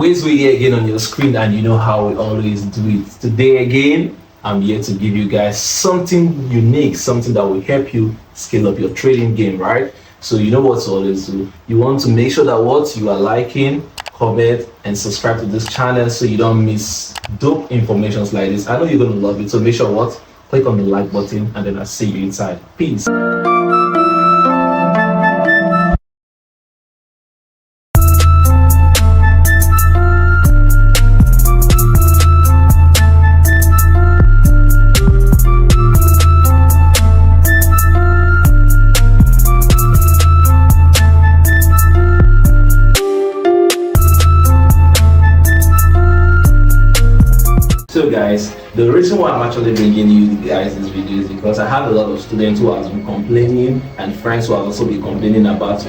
Ways here again on your screen, and you know how we always do it. Today again, I'm here to give you guys something unique, something that will help you scale up your trading game, right? So you know what to always do. You want to make sure that what you are liking, comment, and subscribe to this channel so you don't miss dope informations like this. I know you're gonna love it, so make sure what? Click on the like button, and then I'll see you inside. Peace. So guys, the reason why I'm actually bringing you guys this video is because I have a lot of students who have been complaining and friends who have also been complaining about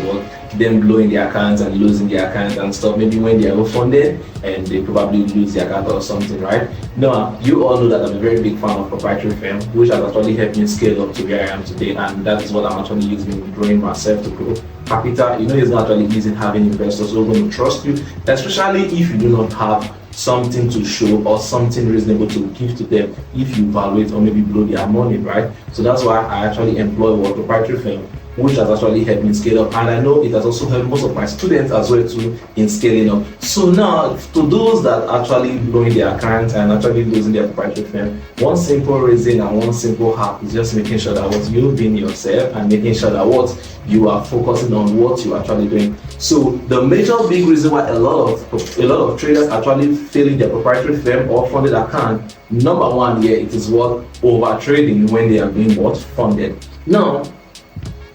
them blowing their accounts and losing their accounts and stuff, maybe when they are funded and they probably lose their account or something, right? Now, you all know that I'm a very big fan of proprietary firm, which has actually helped me scale up to where I am today, and that is what I'm actually using in growing myself to grow capital. You know, it's not actually easy having investors who are going to trust you, especially if you do not have something to show or something reasonable to give to them if you evaluate or maybe blow their money, right? So that's why I actually employ a proprietary firm, which has actually helped me scale up, and I know it has also helped most of my students as well too in scaling up. So now, to those that actually blowing their account and actually losing their proprietary firm, one simple reason and one simple hack is just making sure that what you're being yourself and making sure that what you are focusing on what you're actually doing. So the major big reason why a lot of traders actually failing their proprietary firm or funded account, number one here, it is what? Over trading when they are being what? Funded. Now,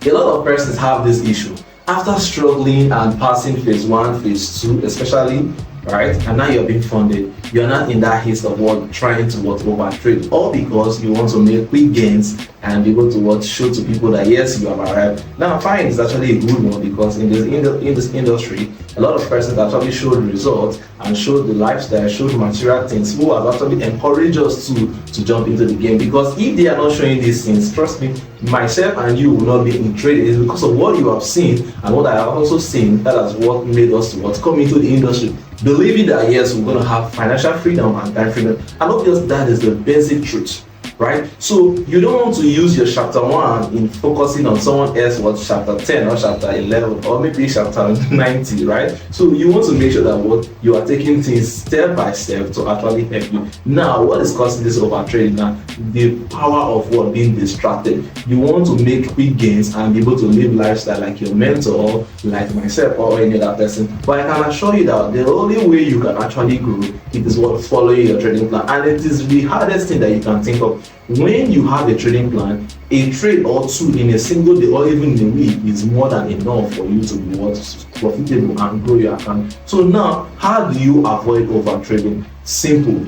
a lot of persons have this issue after struggling and passing phase 1, phase 2 especially, right? And now you're being funded, you're not in that haste of what trying to what over trade, all because you want to make quick gains and be able to what show to people that yes, you have arrived. Now fine, it's actually a good one because in this industry, a lot of persons actually show the results and show the lifestyle, show the material things, who have actually encouraged us to jump into the game. Because if they are not showing these things, trust me, myself and you will not be in trading. It's because of what you have seen and what I have also seen that is what made us to what come into the industry, believing that yes, we're going to have financial freedom and time freedom. And obviously that is the basic truth, right? So you don't want to use your chapter 1 in focusing on someone else what chapter 10 or chapter 11 or maybe chapter 90, right? So you want to make sure that what you are taking things step by step to actually help you. Now, what is causing this over trading? Now, the power of what being distracted. You want to make quick gains and be able to live lifestyle like your mentor, like myself or any other person. But I can assure you that the only way you can actually grow, it is what following your trading plan, and it is the hardest thing that you can think of. When you have a trading plan, a trade or two in a single day or even in a week is more than enough for you to be what profitable and grow your account. So now, how do you avoid over trading? Simple.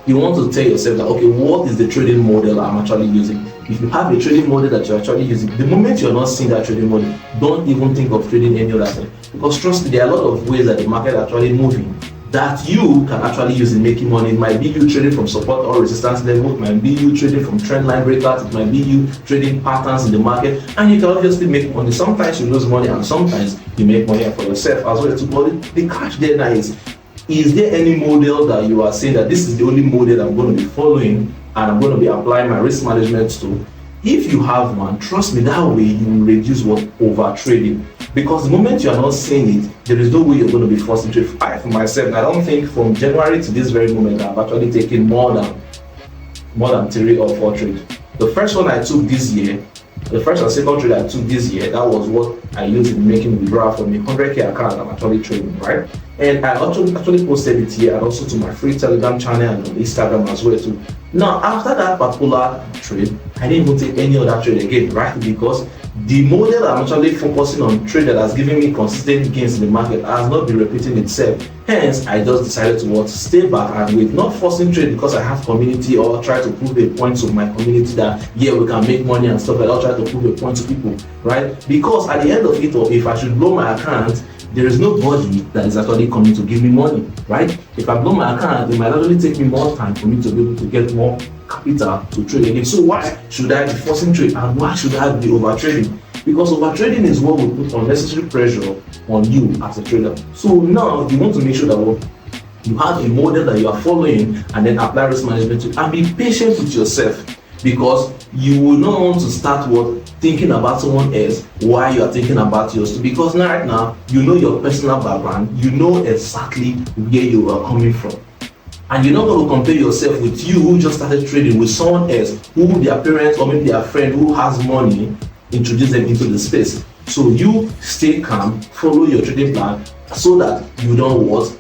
You want to tell yourself that okay, what is the trading model I'm actually using? If you have a trading model that you're actually using, the moment you're not seeing that trading model, don't even think of trading any other thing. Because trust me, there are a lot of ways that the market is actually moving that you can actually use in making money. It might be you trading from support or resistance level, it might be you trading from trend line breakouts, it might be you trading patterns in the market, and you can obviously make money. Sometimes you lose money and sometimes you make money for yourself as well too. But the catch there now is there any model that you are saying that this is the only model I'm going to be following and I'm going to be applying my risk management to? If you have one, trust me, that way you will reduce what over trading. Because the moment you are not seeing it, there is no way you're going to be forced to trade. I, for myself, I don't think from January to this very moment I've actually taken more than 3 or 4 trades. The first one I took this year, the first and second trade I took this year, that was what I used in making withdrawal from a 100k account I'm actually trading, right? And I actually posted it here and also to my free Telegram channel and on Instagram as well too. Now, after that particular trade, I didn't even take any other trade again, right? Because the model I'm actually focusing on trade that has given me consistent gains in the market has not been repeating itself. Hence, I just decided to stay back and wait, not forcing trade because I have community or try to prove a point to my community that yeah, we can make money and stuff like that. I'll try to prove a point to people, right? Because at the end of it all, if I should blow my account, there is nobody that is actually coming to give me money, right? If I blow my account, it might actually take me more time for me to be able to get more capital to trade again. So why should I be forcing trade and why should I be over trading? because overtrading is what will put unnecessary pressure on you as a trader. So now you want to make sure that you have a model that you are following and then apply risk management to, and be patient with yourself, because you will not want to start thinking about someone else while you are thinking about yours too, because right now you know your personal background, you know exactly where you are coming from, and you're not going to compare yourself with you who just started trading with someone else who their parents or maybe their friend who has money introduce them into the space. So you stay calm, follow your trading plan, so that you don't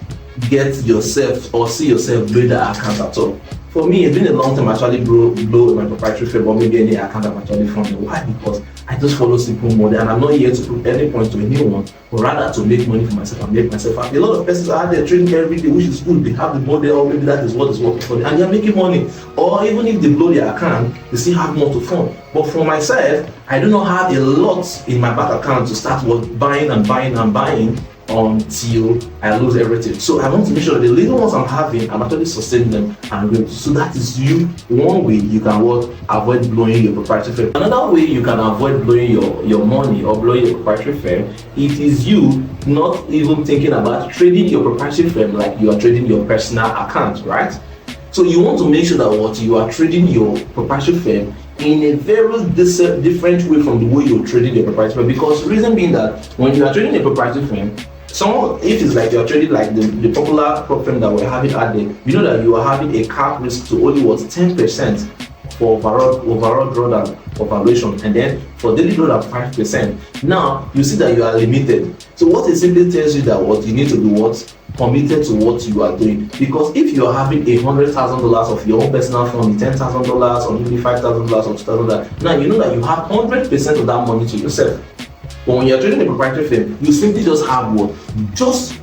get yourself or see yourself blow the account at all. For me, it's been a long time actually blow my proprietary firm or maybe any account I've actually found. Why? Because I just follow simple model, and I'm not here to prove any point to anyone, but rather to make money for myself and make myself happy. A lot of persons are there trading every day, which is good. They have the model, or maybe that is what is working for them, and they're making money. Or even if they blow their account, they still have more to fund. But for myself, I do not have a lot in my bank account to start buying and buying and buying until I lose everything. So I want to make sure that the little ones I'm having, I'm actually sustaining them and growing. So that is one way you can avoid blowing your proprietary firm. Another way you can avoid blowing your money or blowing your proprietary firm, it is you not even thinking about trading your proprietary firm like you are trading your personal account, right? So you want to make sure that you are trading your proprietary firm in a very different way from the way you're trading your proprietary firm, because the reason being that when you are trading a proprietary firm, if it's like you're trading like the popular prop firm that we're having out there, you know that you are having a cap risk to only 10% for overall drawdown of valuation, and then for daily drawdown 5%. Now you see that you are limited. So what it simply tells you that you need to be committed to what you are doing, because if you are having $100,000 of your own personal fund, $10,000 or maybe $5,000 or $2,000, now you know that you have 100% of that money to yourself. But when you're trading a proprietary firm, you simply just have just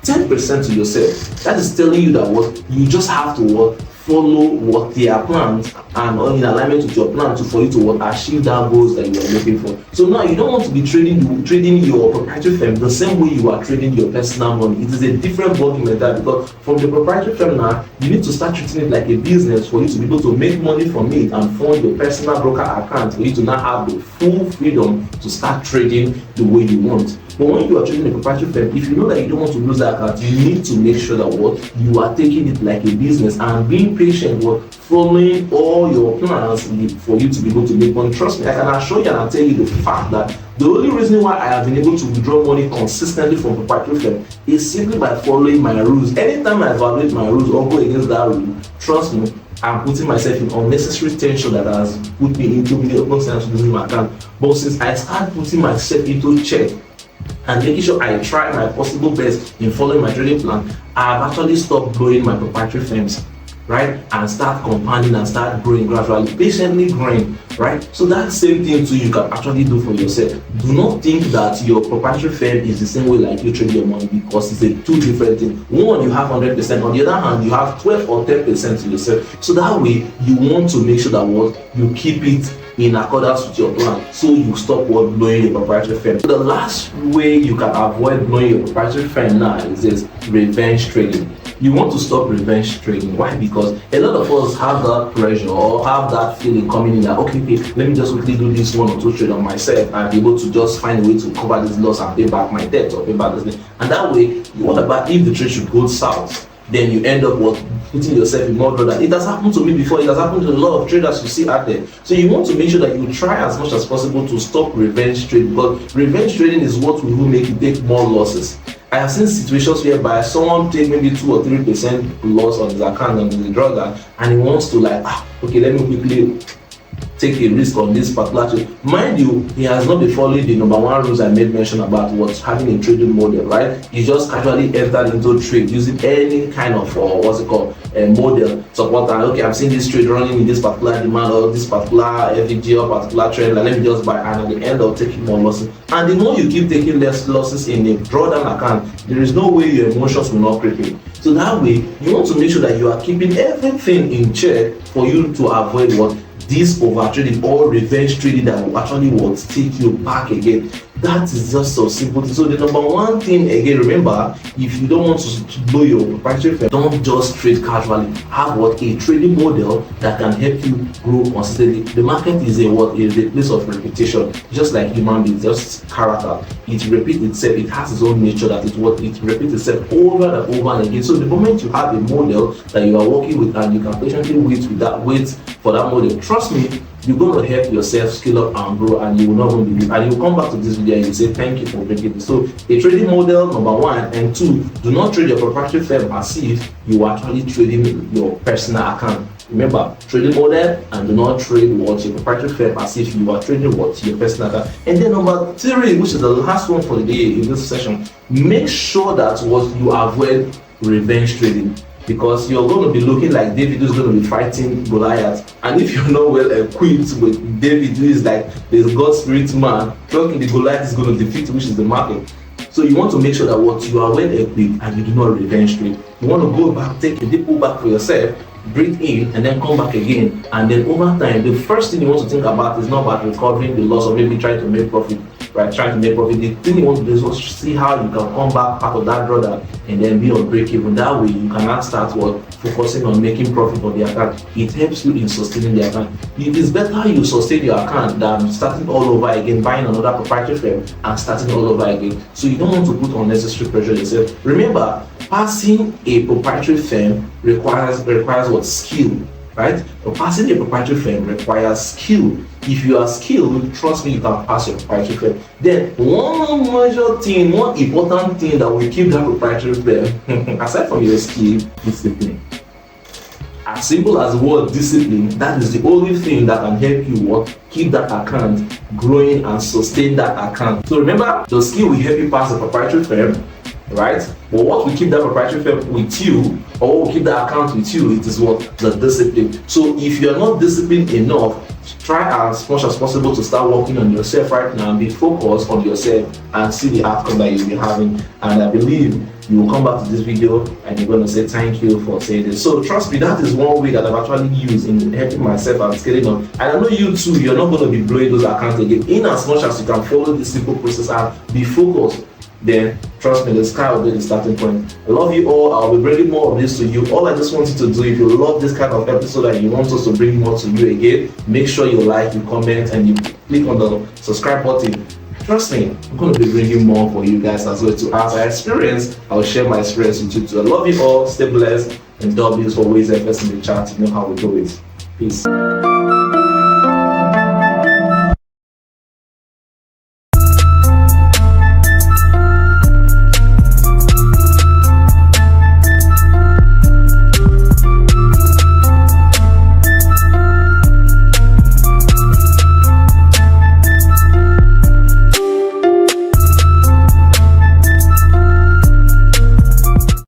10% to yourself. That is telling you that you just have to follow their plans and in alignment with your plan for you to achieve that goals that you are looking for. So now you don't want to be trading your proprietary firm the same way you are trading your personal money. It is a different ballgame mentality, because from the proprietary firm now, you need to start treating it like a business for you to be able to make money from it and fund your personal broker account for you to now have the full freedom to start trading the way you want. But when you are trading a proprietary firm, if you know that you don't want to lose that account, you need to make sure that you are taking it like a business and being patient, following all your plans for you to be able to make money. Trust me, I can assure you and I'll tell you the fact that the only reason why I have been able to withdraw money consistently from proprietary firm is simply by following my rules. Anytime I violate my rules or go against that rule, trust me, I'm putting myself in unnecessary tension that has put me into losing my account. But since I start putting myself into check and making sure I try my possible best in following my trading plan, I've actually stopped blowing my proprietary firms, right? And start compounding and start growing gradually, patiently growing, right? So that same thing too you can actually do for yourself. Do not think that your proprietary firm is the same way like you trade your money, because it's two different things. One, you have 100%, on the other hand, you have 12 or 10% to yourself. So that way you want to make sure that you keep it in accordance with your plan, so you stop blowing your proprietary firm. So the last way you can avoid blowing your proprietary firm now is this: revenge trading. You want to stop revenge trading. Why? Because a lot of us have that pressure or have that feeling coming in that okay, let me just quickly do this 1 or 2 trade on myself and be able to just find a way to cover this loss and pay back my debt or pay back this thing. And that way, what about if the trade should go south? Then you end up putting yourself in more trouble. It has happened to me before. It has happened to a lot of traders you see out there. So you want to make sure that you try as much as possible to stop revenge trading, because revenge trading is what will make you take more losses. I have seen situations whereby someone take maybe 2 or 3% loss on his account and the draw, and he wants to okay, let me quickly take a risk on this particular trade. Mind you, he has not been following the number 1 rules I made mention about having a trading model, right? He just casually entered into trade using any kind of model support. And okay, I'm seeing this trade running in this particular demand or this particular FVG or particular trend, and let me just buy, and at the end of taking more losses. And the more you keep taking less losses in a drawdown account, there is no way your emotions will not creep in. So that way, you want to make sure that you are keeping everything in check for you to avoid this over trading or revenge trading that will actually take you back again. That is just so simple. So the number one thing again, remember, if you don't want to blow your proprietary firm, don't just trade casually. Have a trading model that can help you grow consistently. The market is a place of repetition, just like human beings, just character. It repeats itself. It has its own nature that it repeats itself over and over and again. So the moment you have a model that you are working with and you can patiently wait for that model, trust me, you're going to help yourself scale up and grow, and you will not even believe. And you will come back to this video and you say thank you for bringing this. So a trading model, number one, and two, do not trade your proprietary firm as if you are actually trading your personal account. Remember, trading model, and do not trade your proprietary firm as if you are trading your personal account. And then number three, which is the last one for the day in this session, make sure that you avoid revenge trading, because you're going to be looking like David, who's going to be fighting Goliath. And if you're not well equipped with David, who is like this God spirit man, talking the Goliath is going to defeat, which is the market. So you want to make sure that you are well equipped and you do not revenge trade. You want to go back, take a deep pull back for yourself, breathe in, and then come back again. And then over time, the first thing you want to think about is not about recovering the loss or maybe trying to make profit. Right, trying to make profit. The thing you want to do is see how you can come back out of that drawdown and then be on break even. That way you cannot start focusing on making profit on the account. It helps you in sustaining the account. It is better you sustain your account than starting all over again, buying another proprietary firm and starting all over again. So you don't want to put unnecessary pressure on yourself. Remember, passing a proprietary firm requires skill. Right? But passing a proprietary firm requires skill. If you are skilled, trust me, you can pass your proprietary firm. Then one important thing that will keep that proprietary firm, aside from your skill, discipline. As simple as the word discipline, that is the only thing that can help you keep that account growing and sustain that account. So remember, the skill will help you pass the proprietary firm, right? But what will keep that proprietary firm with you, or what will keep that account with you, it is the discipline. So if you're not disciplined enough, try as much as possible to start working on yourself right now and be focused on yourself and see the outcome that you'll be having. And I believe you will come back to this video and you're going to say thank you for saying this. So trust me, that is one way that I've actually used in helping myself and scaling up. And I know you too, you're not going to be blowing those accounts again. In as much as you can follow this simple process and be focused, then trust me, the sky will be the starting point. I love you all. I'll be bringing more of this to you. All I just want you to do, if you love this kind of episode and you want us to bring more to you again, make sure you like, you comment, and you click on the subscribe button. Trust me, I'm going to be bringing more for you guys as well. To as I experience, I'll share my experience with you too. I love you all. Stay blessed, and W's always first in the chat. You know how we do it. Peace.